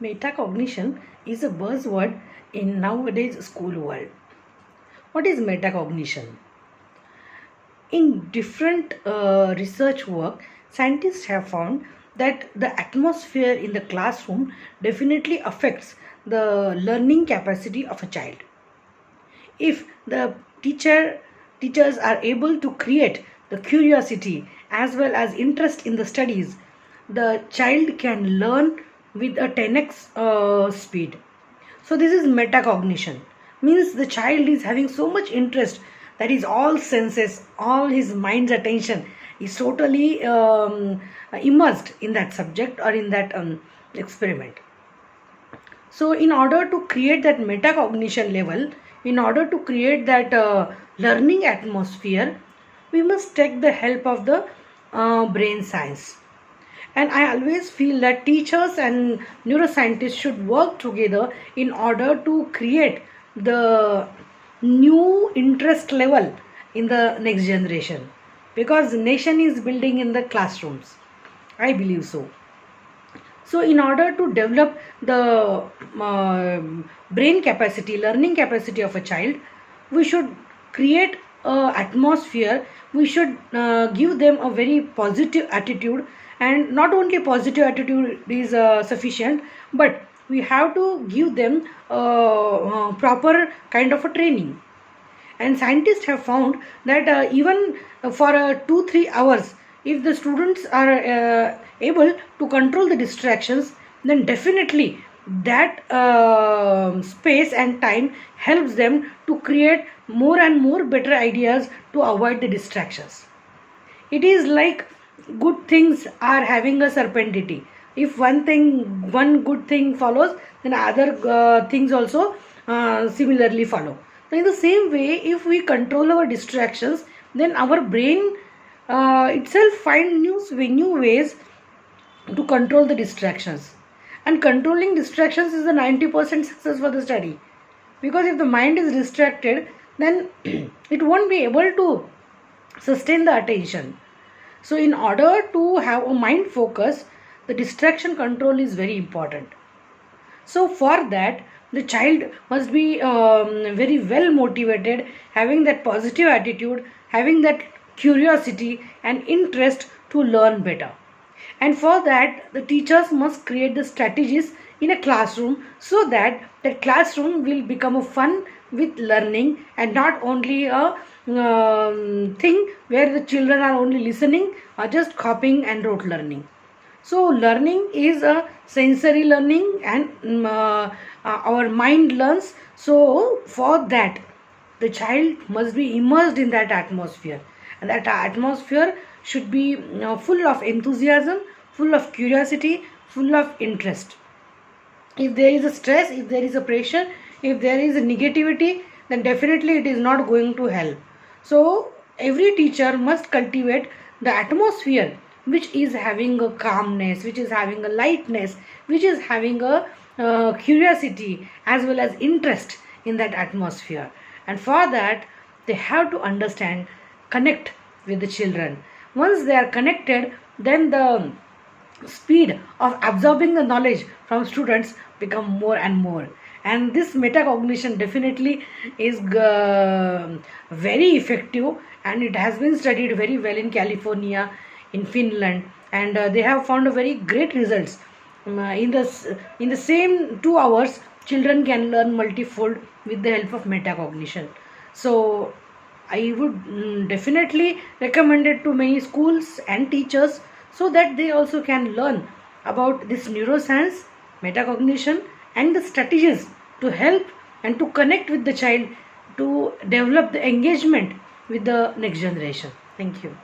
Metacognition is a buzzword in nowadays school world. What is metacognition? In different research work, scientists have found that the atmosphere in the classroom definitely affects the learning capacity of a child. If the teachers are able to create the curiosity as well as interest in the studies, the child can learn with a 10x speed. So this is metacognition, means the child is having so much interest that his all senses, all his mind's attention is totally immersed in that subject or in that experiment. So in order to create that metacognition level, in order to create that learning atmosphere, we must take the help of the brain science. And I always feel that teachers and neuroscientists should work together in order to create the new interest level in the next generation, because the nation is building in the classrooms. I believe so. So in order to develop the brain capacity, learning capacity of a child, we should create a atmosphere. We should give them a very positive attitude, and not only positive attitude is sufficient, but we have to give them proper kind of a training. And scientists have found that even for 2-3 hours, if the students are able to control the distractions, then definitely that space and time helps them to create more and more better ideas to avoid the distractions. It is like good things are having a serpentity. If one good thing follows, then other things also similarly follow. So in the same way, if we control our distractions, then our brain itself find new ways to control the distractions. And controlling distractions is the 90% success for the study. Because if the mind is distracted, then it won't be able to sustain the attention. So in order to have a mind focus, the distraction control is very important. So for that, the child must be very well motivated, having that positive attitude, having that curiosity and interest to learn better. And for that, the teachers must create the strategies in a classroom, so that that classroom will become a fun with learning, and not only a thing where the children are only listening or just copying and rote learning. So learning is a sensory learning, and our mind learns. So for that, the child must be immersed in that atmosphere, and that atmosphere should be full of enthusiasm, full of curiosity, full of interest. If there is a stress, if there is a pressure, if there is a negativity, then definitely it is not going to help. So every teacher must cultivate the atmosphere which is having a calmness, which is having a lightness, which is having a curiosity as well as interest in that atmosphere. And for that, they have to understand, connect with the children. Once they are connected, then the speed of absorbing the knowledge from students become more and more. And this metacognition definitely is very effective, and it has been studied very well in California, in Finland, and they have found a very great results. In the same 2 hours, children can learn multifold with the help of metacognition. So I would definitely recommend it to many schools and teachers, so that they also can learn about this neuroscience, metacognition, and the strategies to help and to connect with the child, to develop the engagement with the next generation. Thank you.